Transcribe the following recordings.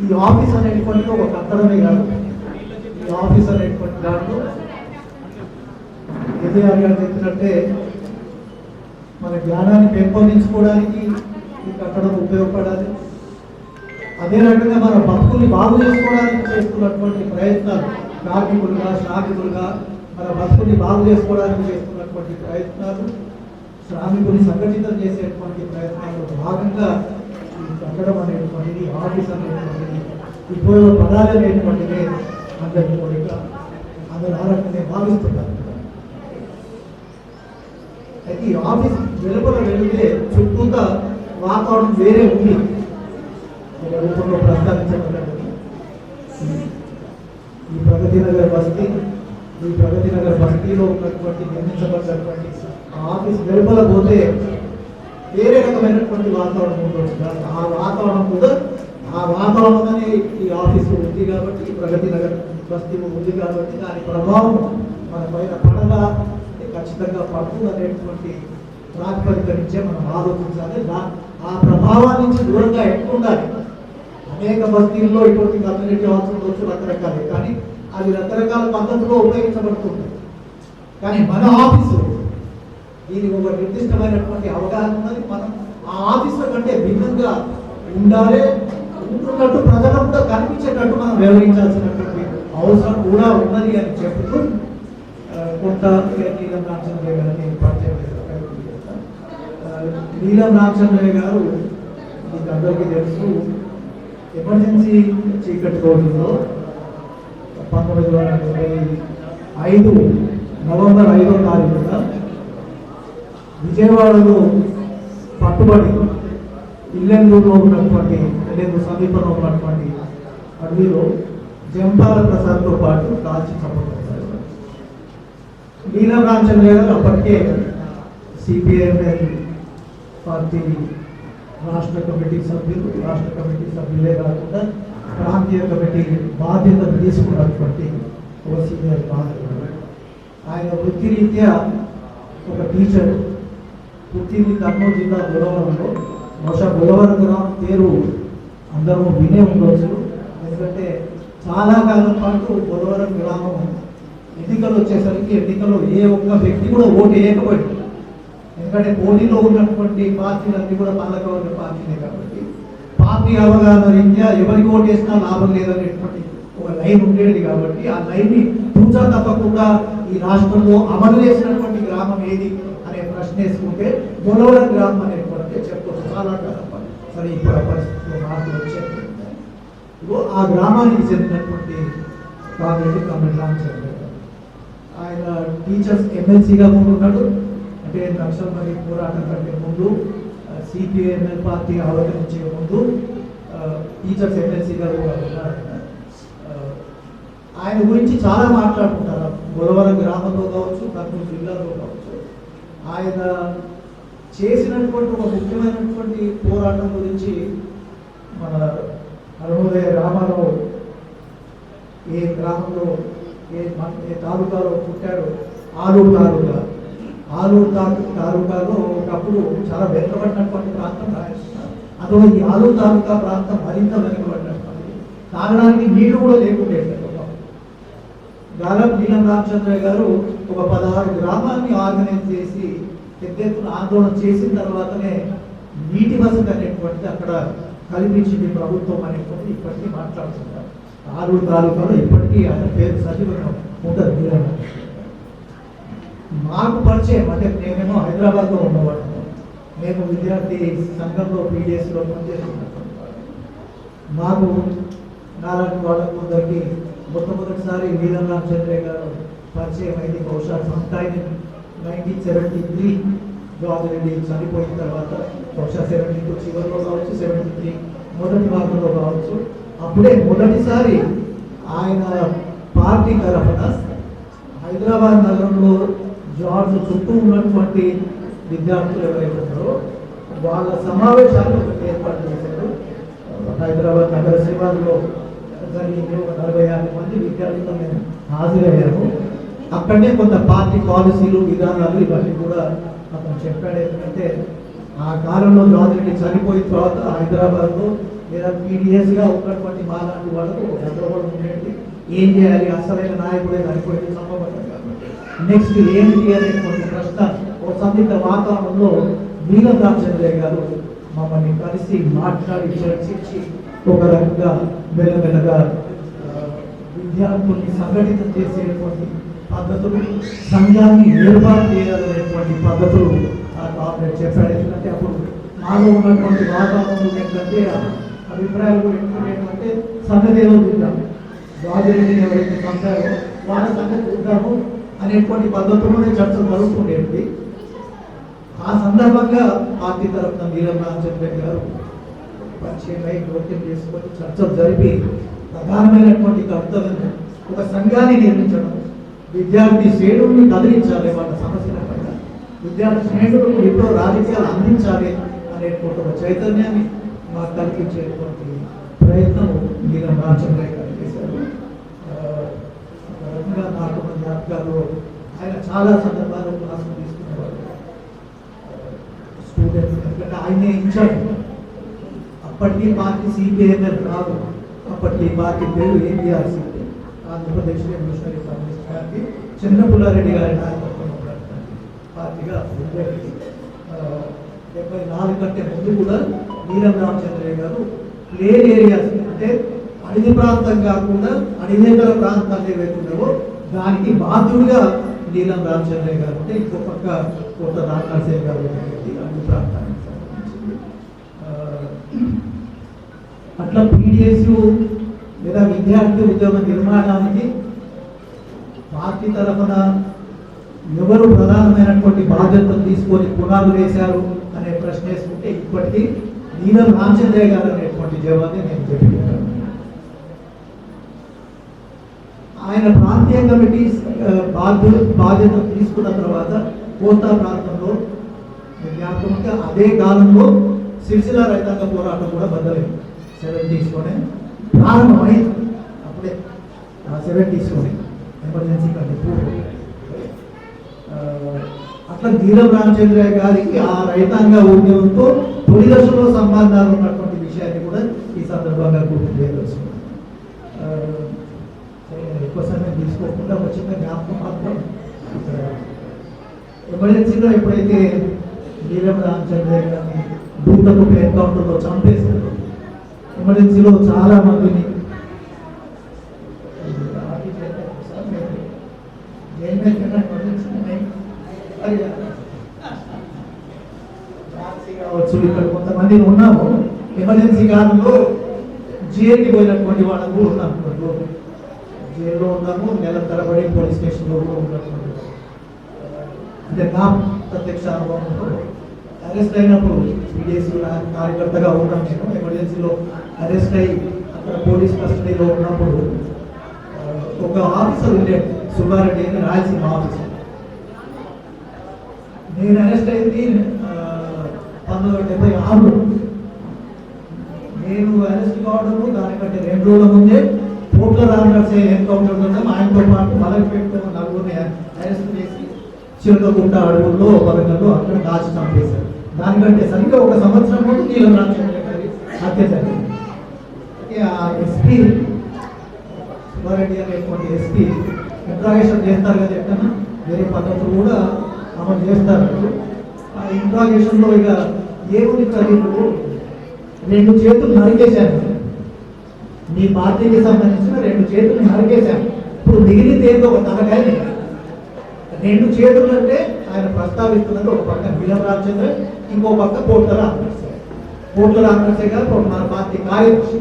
ఈ ఆఫీస్ అనేటువంటి ఒక కట్టడమే కాదు, ఈ ఆఫీస్ అనేటువంటి దాంట్లో కేసీఆర్ గారు చెప్పినట్టే మన జ్ఞానాన్ని పెంపొందించుకోవడానికి ఈ కట్టడం ఉపయోగపడాలి. అదే రకంగా మన బతుకుల్ని బాగు చేసుకోవడానికి చేస్తున్నటువంటి ప్రయత్నాలు, కార్మికులుగా శ్రామికులుగా మన బతుకుల్ని బాగు చేసుకోవడానికి చేస్తున్నటువంటి ప్రయత్నాలు, శ్రామికుల్ని సంఘటితం చేసేటువంటి ప్రయత్నాల్లో భాగంగా ఈ కట్టడం అనేటువంటిది, ఆఫీస్ అనేటువంటిది ఉపయోగపడాలి అనేటువంటిదే అందరి కోరిక, అందరు ఆ రకంగా భావిస్తున్నారు. అయితే ఈ ఆఫీస్ వెలుపల వెళితే చుట్టూతా వాతావరణం వేరే ఉంది. రూపంలో ప్రస్తావించబడ్డది ఈ ప్రగతి నగర్ బస్తీ, ఈ ప్రగతి నగర్ బస్తీలో ఉన్నటువంటి నిర్మించబడినటువంటి ఆఫీస్ వెలుపల పోతే వేరే రకమైనటువంటి వాతావరణం ఉండొచ్చు. ఆ వాతావరణం కూడా ఆ వాతావరణంలోనే ఈ ఆఫీసు ఉంది కాబట్టి, ప్రగతి నగర్ బస్తీ ఉంది కాబట్టి దాని ప్రభావం మన పైన పడగా ఖచ్చితంగా పడుతుంది అనేటువంటి ప్రాతిపదిక నుంచే మనం ఆలోచించాలి. ఆ ప్రభావం నుంచి దూరంగా ఎట్లుండాలి. అనేక బస్తీల్లో ఇటువంటి కమ్యూనిటీ హాల్స్ ఉండొచ్చు, రకరకాలే, కానీ అది రకరకాల పద్ధతిలో ఉపయోగించబడుతుంది. కానీ మన ఆఫీసు దీనికి ఒక నిర్దిష్టమైనటువంటి అవగాహన ఉన్నది. మనం ఆ ఆఫీసుల కంటే భిన్నంగా ఉండాలి, ఉంటున్నట్టు ప్రజలకు కూడా కనిపించేటట్టు మనం వ్యవహరించాల్సినటువంటి అవసరం కూడా ఉన్నది అని చెబుతూ కొంత నీలం రామచంద్రయ్య గారిని పరిచయం చేస్తాను. నీలం రామచంద్రయ్య గారు మీకు అందరికీ తెలుసు, ఎమర్జెన్సీ చీకటి రోజుల్లో 1925 నవంబర్ 5వ తారీఖున విజయవాడలో పట్టుబడి ఇల్లెందూరులో ఉన్నటువంటి, ఇల్లెందూరు సమీపంలో ఉన్నటువంటి అడవిలో జంపాల ప్రసాద్తో పాటు కాల్చి చంపబడ్డారు. నీలం రామచంద్రయ్య గారు అప్పటికే సిపిఐఎంఎల్ పార్టీ రాష్ట్ర కమిటీ సభ్యులే కాకుండా ప్రాంతీయ కమిటీ బాధ్యతలు తీసుకున్నటువంటి ఒక సీనియర్ నాయకుడు. ఆయన వృత్తిరీత్యా ఒక టీచర్. పుట్టింది కర్నూలు జిల్లా బుధవరంలో. బహుశా బుధవరం గ్రామం పేరు అందరూ వినే ఉండవచ్చు. ఎందుకంటే చాలా కాలం పాటు బుధవరం గ్రామం ఎన్నికలు వచ్చేసరికి ఎన్నికల్లో ఏ ఒక్క వ్యక్తి కూడా ఓటు వేయకపోయింది. ఎందుకంటే పోటీలో ఉన్నటువంటి పార్టీలన్నీ కూడా పాలకవర్గ పార్టీలే కాబట్టి పార్టీ అవగాహన రీత్యా ఎవరికి ఓటు వేసినా లాభం లేదనేటువంటి ఒక లైన్ ఉండేది కాబట్టి ఆ లైన్ని తూచా తప్పకుండా ఈ రాష్ట్రంలో అమలు చేసినటువంటి గ్రామం ఏది అనే ప్రశ్న వేసుకుంటే బొలవరం గ్రామం అనేటువంటి చెప్పవచ్చు. చాలా కాలం సరే ఇప్పుడు ఆ పరిస్థితిలో మార్పులు వచ్చాయి. ఆ గ్రామానికి చెందినటువంటి కామ్రేడ్ రామచంద్ర ఆయన టీచర్స్ ఎమ్మెల్సీగా ఉన్నాడు. అంటే నక్సల్బరీ పోరాటం కంటే ముందు, సిపిఐఎంఎల్ పార్టీ ఆవిర్భవించే ముందు టీచర్స్ ఎమ్మెల్సీగా కూడా ఉన్నారు. ఆయన గురించి చాలా మాట్లాడుకుంటారు. బొలవరం గ్రామంలో కావచ్చు, కర్నూలు జిల్లాలో కావచ్చు. ఆయన చేసినటువంటి ఒక ముఖ్యమైనటువంటి పోరాటం గురించి మన అరుణోదయ రామారావు ఏ గ్రామంలో ఏ తాలూకాలో పుట్టాడో ఆలూరు తాలూకాలో ఒకప్పుడు చాలా వెనుకబడినటువంటి ప్రాంతం రాయిస్తున్నారు. అందులో ఈ ఆలూరు తాలూకా ప్రాంతం మరింత వెనుకబడినటువంటి, తాగడానికి నీళ్లు కూడా లేకుండే. గాలం నీలం రామచంద్రయ్య గారు ఒక 16 గ్రామాన్ని ఆర్గనైజ్ చేసి పెద్ద ఎత్తున ఆందోళన చేసిన తర్వాతనే నీటి వసతి అనేటువంటిది అక్కడ కల్పించింది ప్రభుత్వం అనేటువంటి ఇప్పటికీ మాట్లాడుతుంటారు. ఆలూరు తాలూకాలో ఇప్పటికీ ఆయన పేరు సజీవంగా ఉంటుంది. మాకు పరిచయం అంటే నేనేమో హైదరాబాద్లో ఉన్నవాడు, మేము విద్యార్థి సంఘంలో పీడిఎస్లో పనిచేస్తున్నటువంటి మాకు నారాయణ వాళ్ళకు కొందరికి మొట్టమొదటిసారి నీలం రామచంద్రయ్య గారు పరిచయం అయింది. బహుశా సమ్టైమ్ 1973 జార్జిరెడ్డి చనిపోయిన తర్వాత, బహుశా 72 చివరిలో కావచ్చు, 73 మొదటి భాగంలో కావచ్చు. అప్పుడే మొదటిసారి ఆయన పార్టీ తరఫున హైదరాబాద్ నగరంలో జార్జ్ చుట్టూ ఉన్నటువంటి విద్యార్థులు ఎవరైతే ఉన్నారో వాళ్ళ సమావేశాలు ఏర్పాటు చేశారు. హైదరాబాద్ నగర శివారులో జరిగింది. ఒక 45 మంది విద్యార్థులు మేము హాజరయ్యాము. అక్కడనే కొంత పార్టీ పాలసీలు, విధానాలు ఇవన్నీ కూడా అతను చెప్పాడు. ఎందుకంటే ఆ కాలంలో జార్జిరెడ్డి చనిపోయిన తర్వాత హైదరాబాద్లో లేదా పీడిఎస్గా ఉన్నటువంటి మాలాంటి వాళ్ళకు గందరగోళం ఉండేది. ఏం చేయాలి, అసలైన నాయకుడే సరిపోయింది సంభవం కాబట్టి నెక్స్ట్ ఏంటి అనేటువంటి ప్రశ్న ఒక సందిగ్ధ వాతావరణంలో నీలం రామచంద్రయ్య గారు మమ్మల్ని కలిసి మాట్లాడి చర్చించి ఒక రకంగా మెల్లమెల్లగా విద్యార్థుల్ని సంఘటితం చేసేటువంటి పద్ధతులు, సంఘాన్ని ఏర్పాటు చేయాలనేటువంటి పద్ధతులు కాంగ్రెస్ చెప్పాడు. ఎందుకంటే అప్పుడు మాలో ఉన్నటువంటి వాతావరణం ఏంటంటే అభిప్రాయాలు కూడా ఏంటంటే సంగతి ఏదో చూద్దాం, రాజరెడ్డిని ఎవరైతే చంపారో వాళ్ళ సంగతి చూద్దాము అనేటువంటి పద్ధతుల్లోనే చర్చలు జరుగుతుండేవి. ఆ సందర్భంగా పార్టీ తరఫున నీలం రామచంద్రయ్య గారు పరిచయమై జోక్యం చేసుకొని చర్చలు జరిపి ప్రధానమైనటువంటి కర్తవ్యం ఒక సంఘాన్ని నిర్మించడం, విద్యార్థి శ్రేణుల్ని కదిలించాలి, వాళ్ళ సమస్యల పైన విద్యార్థి శ్రేణులకు ఎప్పుడో రాజకీయాలు అందించాలి అనేటువంటి ఒక చైతన్యాన్ని మాకు కల్పించేటువంటి ప్రయత్నం నీలం రామచంద్రయ్య గారు చేశారు. నాకు జ్ఞాపకాలు ఆయన చాలా సందర్భాల్లో క్లాసులు తీసుకునేవారు స్టూడెంట్స్, ఎందుకంటే ఆయనే ఇన్ఛార్జ్. అప్పటికీ పార్టీ సిపిఐఎంఎల్ కాదు, అప్పటికి పార్టీ పేరు ఏపీఆర్సీపీ, Andhra Pradesh revolutionary communist party, Chinnapullareddy గారి నాయకత్వం పార్టీగా ఉండేది. 74 కంటే ముందు కూడా నీలం రామచంద్రయ్య గారు ప్లేన్ ఏరియాస్ అంటే అడవి ప్రాంతం కాకుండా అడవేతర ప్రాంతాలు ఏవైతే ఉన్నావో దానికి బాధ్యుడిగా నీలం రామచంద్రయ్య గారు అంటే ఇంకో పక్క కోట రామనరసింహ గారు అడవి ప్రాంతానికి సంబంధించింది. అట్లా పీడిఎస్ లేదా విద్యార్థి ఉద్యమ నిర్మాణానికి పార్టీ తరఫున ఎవరు ప్రధానమైనటువంటి బాధ్యతలు తీసుకొని పునాదులు వేశారు అనే ప్రశ్న వేసుకుంటే ఇప్పటికీ నీలం రామచంద్రయ్య గారు అనేటువంటి జవాబే నేను చెప్పాను. ఆయన ప్రాంతీయ కమిటీ బాధ్యత తీసుకున్న తర్వాత కోస్తా ప్రాంతంలో జ్ఞాపకంగా అదే కాలంలో సిరిసిల్ల రైతాంగ పోరాటం కూడా బద్దలైంది. 70s ప్రారంభమైంది, అప్పుడే 70s ఎమర్జెన్సీ కంటే పూర్వం. అట్లా నీలం రామచంద్రయ్య గారికి ఆ రైతాంగ ఉద్యమంతో తొలి దశలో సంబంధాలు ఉన్నటువంటి విషయాన్ని కూడా ఈ సందర్భంగా గుర్తు చేయవలసింది. ఎక్కువ సమయం తీసుకోకుండా వచ్చిన జ్ఞాపకం మాత్రం ఎమర్జెన్సీలో ఎప్పుడైతే నీలం రామచంద్రయ్య గారిని దూతకు ఎన్కౌంటర్లో చంపేశారు, ఎమర్జెన్సీలో చాలా మందిని ఇక్కడ కొంతమంది ఉన్నాము. ఎమర్జెన్సీ కాలంలో జైలుకి పోయినటువంటి వాళ్ళకు కూడా ఉన్నాము, జైల్లో ఉన్నాము, నెల తరబడి పోలీస్ స్టేషన్లో కూడా ఉన్నటువంటి అంటే నా ప్రత్యక్ష అనుభవంలో అరెస్ట్ అయినప్పుడు పీడిఎస్ కార్యకర్తగా ఉన్నాం. నేను ఎమర్జెన్సీలో అరెస్ట్ అయ్యి అక్కడ పోలీస్ కస్టడీలో ఉన్నప్పుడు ఒక ఆఫీసర్ ఉండే సుబ్బారెడ్డి అని రాయలసీమ ఆఫీసర్. నేను అరెస్ట్ అయింది 1976లో. నేను అరెస్ట్ కావడము దానికంటే 2 రోజుల ముందే కోట్ల రామనరసింహ ఎన్కౌంటర్ ఉండడం, ఆయనతో పాటు మలక్పేటలో 4 అరెస్ట్ చేసి చిలకగుట్ట అడవుల్లో వరంగల్లో అక్కడ దాచి చంపేశారు. దానికంటే సరిగ్గా 1 సంవత్సరం ముందు నీలం రామచంద్రయ్య గారి హత్య జరిగింది. ఆ ఎస్పీ సుబ్బారెడ్డి అనేటువంటి ఎస్పీ ఇంట్రాగేషన్ చేస్తారు కదా, ఎక్కడన్నా వేరే పద్ధతులు కూడా అమలు చేస్తారు. ఆ ఇంట్రాగేషన్లో ఇక ఏముంది ప్రజలు 2 చేతులు నరికేశాను, మీ పార్టీకి సంబంధించిన 2 చేతులు నరికేశాను, ఇప్పుడు మిగిలితే ఒక తలకాయ. 2 చేతులు అంటే ఆయన ప్రస్తావిస్తున్నది ఒక పక్క నీలం రామచంద్ర, ఇంకో పక్క కోట్ల రామనరసింహ గారు మన పార్టీ కార్యదర్శి.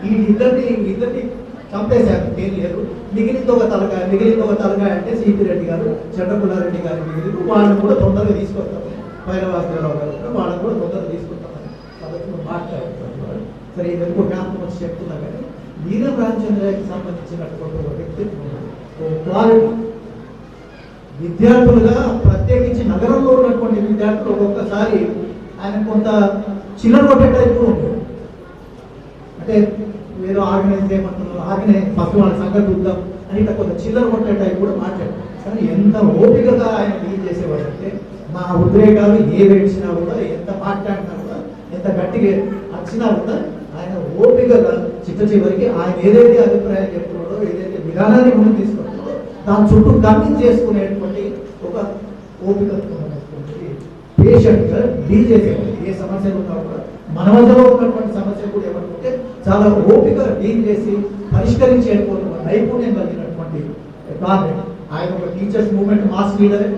ఈ ఇద్దరిని చంపేశారు, ఏం లేదు. మిగిలింది ఒక తలకాయ అంటే సిపి రెడ్డి గారు, చెడ్డపుల్లారెడ్డి గారు మిగిలింది. వాళ్ళని కూడా తొందరగా తీసుకొస్తాం, పైరవాసరావు గారు వాళ్ళని కూడా తొందరగా తీసుకొస్తామని పద్ధతిలో మాట్లాడుతున్నారు. సరే, ఇది ఎందుకో జ్ఞాపకం వచ్చి చెప్తున్నా కానీ నీలం రామచంద్రయ్యకి సంబంధించినటువంటి ఒక వ్యక్తిత్వం, క్వాలిటీ విద్యార్థులుగా ప్రత్యేకించి నగరంలో ఉన్నటువంటి విద్యార్థులు ఒక్కొక్కసారి ఆయన కొంత చిల్లర కొట్టే టైపు ఉంటుంది. అంటే ఏదో ఆర్గనైజ్ చేయమంటున్నారు, ఫస్ట్ వాళ్ళ సంగతి చూద్దాం అని ఇట్లా కొంత చిల్లర కొట్టే టైపు కూడా మాట్లాడారు. కానీ ఎంత ఓపికగా ఆయన డీల్ చేసేవాడు అంటే మా ఉద్రేకాలు ఏ వేడిచినా కూడా, ఎంత మాట్లాడినా కూడా, ఎంత గట్టిగా వచ్చినా కూడా ఆయన ఓపికగా చిట్ట చివరికి ఆయన ఏదైతే అభిప్రాయం చెప్తున్నాడో ఏదైతే విధానాన్ని ముందు తీసుకుంటున్నాడో దాని చుట్టూ కన్విన్స్ చేసుకునేటువంటి ఒక ఓపిక పేషెంట్గా డీల్ చేసేవాడు. ఏ సమస్యలు ఉన్నా కూడా మన మధ్యలో ఉన్నటువంటి సమస్యలు కూడా ఏమనుకుంటే చాలా ఓపిక డీల్ చేసి పరిష్కరించేటువంటి నైపుణ్యం కలిగినటువంటి కారణం. ఆయన ఒక టీచర్స్ మూవ్మెంట్ మాస్ లీడరే,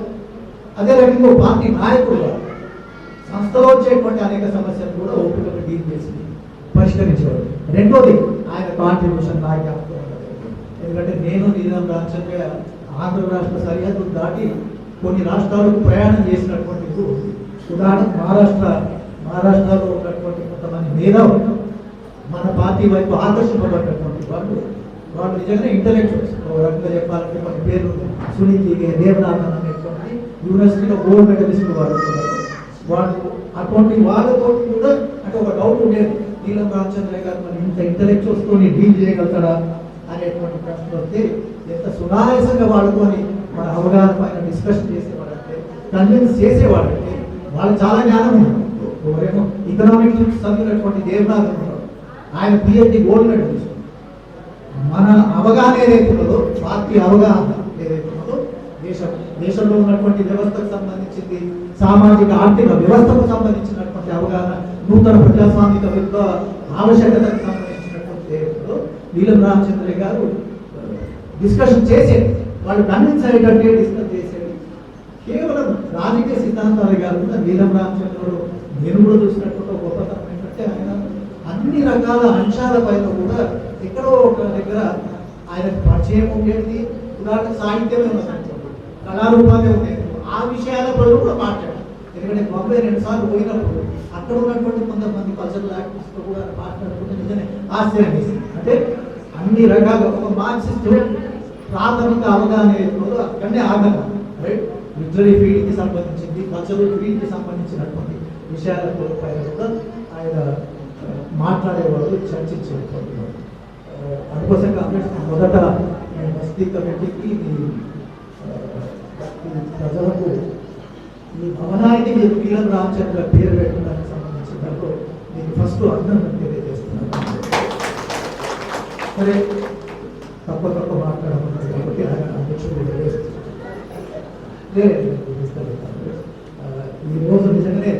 అదే రకంగా పార్టీ నాయకుడు సంస్థలో వచ్చేటువంటి అనేక సమస్యలు కూడా ఓపికగా డీల్ చేసి పరిష్కరించేవాడు. రెండోది ఆయన కాంట్రిబ్యూషన్ నాకు జ్ఞాపకం ఉంటుంది. ఎందుకంటే నేను నీలం రామచంద్ర ఆంధ్ర రాష్ట్ర సరిహద్దులు దాటి కొన్ని రాష్ట్రాలకు ప్రయాణం చేసినటువంటి ఉదాహరణ మహారాష్ట్రలో ఉన్నటువంటి కొంతమంది మేధావులు మన పార్టీ వైపు ఆకర్షింపబడినటువంటి వాళ్ళు నిజంగా ఇంటలెక్చువల్స్. ఒక రకంగా చెప్పాలంటే మన పేరు సునీల్ దేవనాథన్ అనేటువంటి యూనివర్సిటీలో గోల్డ్ మెడలిస్ట్ వాళ్ళు అటువంటి వాళ్ళతో కూడా అంటే ఒక డౌట్ ఉండేది, నీలం రామచంద్రయ్య గారు మరి ఇంత ఇంటలెక్చువల్స్తో డీల్ చేయగలుగుతాడా అనేటువంటి ప్రశ్న వస్తే ఎంత సునాయాసంగా వాళ్ళతోని మన అవగాహన పైన డిస్కషన్ చేసేవాడంటే, కన్విన్స్ చేసేవాడంటే వాళ్ళు చాలా జ్ఞానం ఉన్నారు. ఎవరేమో ఎకనామిక్స్ చదివినటువంటి దేవనాథన్ ఉన్నారు, ఆయన పిహెచ్డి గోల్డ్ మెడలిస్ట్. మన అవగాహన ఏదైతే ఉన్నదో, పార్టీ అవగాహన ఏదైతే ఉన్నదో, దేశంలో ఉన్నటువంటి వ్యవస్థకు సంబంధించింది, సామాజిక ఆర్థిక వ్యవస్థకు సంబంధించినటువంటి అవగాహన, నూతన ప్రజాస్వామిక విప్లవ ఆవశ్యకతకు సంబంధించినటువంటి నీలం రామచంద్రయ్య గారు డిస్కషన్ చేసేది. వాళ్ళు కన్విన్స్ అయ్యేటట్టే డిస్కస్ చేసేది. కేవలం రాజకీయ సిద్ధాంతాలు కాకుండా నీలం రామచంద్రుడు నేను కూడా చూసినటువంటి గొప్పతనం ఏంటంటే ఆయన అన్ని రకాల అంశాల పైన కూడా ఎక్కడో ఒక దగ్గర ఆయనకు పరిచయం ఉండేది. ఉదాహరణ సాహిత్యమే ఉన్నదనుకోండి, కళారూపాలే ఉండేది, ఆ విషయాల పైన కూడా మాట్లాడారు. ఎందుకంటే బాంబే 2 సార్లు పోయినప్పుడు అక్కడ ఉన్నటువంటి కొంతమంది కల్చరల్ యాక్టివిస్ట్తో కూడా మాట్లాడుకుంటే నిజమే ఆశ్చర్యం వేసింది. అంటే అన్ని రకాల ఒక మార్క్సిస్ట్ ప్రాథమిక అవగాహన అక్కడనే ఆగమ రైట్, లిటరీ ఫీల్డ్కి సంబంధించింది, కల్చరల్ ఫీల్డ్కి సంబంధించినటువంటి విషయాల పైన కూడా ఆయన మాట్లాడేవాడు, చర్చించేవాడు. అందుకోసం కాంగ్రెస్ మొదట బస్తీ కమిటీకి ప్రజలకు ఈ భవనానికి మీరు నీలం రామచంద్ర పేరు పెట్టడానికి సంబంధించిన దాంట్లో నేను ఫస్ట్ అభినందన తెలియజేస్తున్నాను. సరే తప్ప మాట్లాడమన్నారు కాబట్టి ఆయన అధ్యక్షుడు తెలియజేస్తున్నాను. ఈరోజు నిజంగానే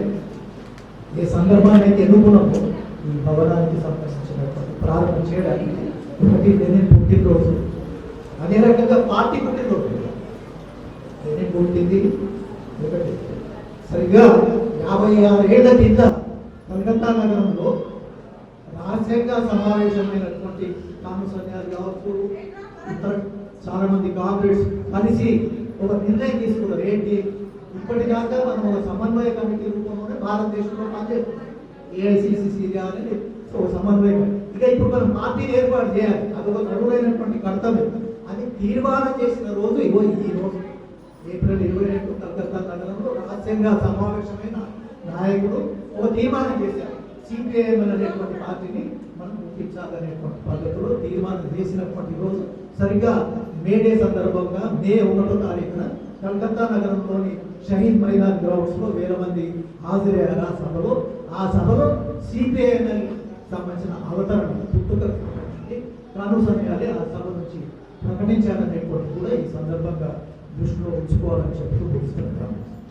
ఏ సందర్భాన్ని అయితే ఎన్నుకున్నామో ఈ భవనానికి సంబంధించినటువంటి ప్రారంభం చేయడానికి, ఒకటి నేను పుట్టినరోజు, అదే రకంగా పార్టీ పుట్టినరోజు. నేను పుట్టింది ఒకటి సరిగ్గా 56 ఏళ్ల కింద కలకత్తా నగరంలో రహస్యంగా సమావేశమైనటువంటి కాంగ్రెస్ సన్యాలు కావచ్చు, ఇతర చాలా మంది కాంగ్రెస్ కలిసి ఒక నిర్ణయం తీసుకున్నారు. ఏంటి, ఇప్పటిదాకా మనం ఒక సమన్వయ కమిటీ రూపంలోనే భారతదేశంలో పనిచేస్తున్నాం. ఏఐసిసి సిరియా అనేది ఒక సమన్వయ కమిటీ. ఇక ఇప్పుడు మనం పార్టీని ఏర్పాటు చేయాలి, అదొక నడువైనటువంటి కర్తవ్యం అని తీర్మానం చేసిన రోజు ఇగో ఈ రోజు ఏప్రిల్ 22 కలకత్తా నగరంలో రహస్యంగా సమావేశమైన నాయకుడు ఒక తీర్మానం చేశారు. సిపిఐఎం అనేటువంటి పార్టీని మనం గుర్తించాలనేటువంటి పద్ధతిలో తీర్మానం చేసినటువంటి రోజు సరిగ్గా మేడే సందర్భంగా మే 1వ తారీఖున కలకత్తా నగరంలోని షహీద్ మైదాన్ గ్రౌండ్స్ లో వేల మంది హాజరయ్యారు ఆ సభలో. ఆ సభలో సిపిఐఎంఎల్ సంబంధించిన అవతరణ పుట్టుకకు సంబంధించి కానుసన్యాలే ఆ సభ నుంచి ప్రకటించాలనేటువంటి కూడా ఈ సందర్భంగా దృష్టిలో ఉంచుకోవాలని చెప్తూ ముగిస్తున్నాను.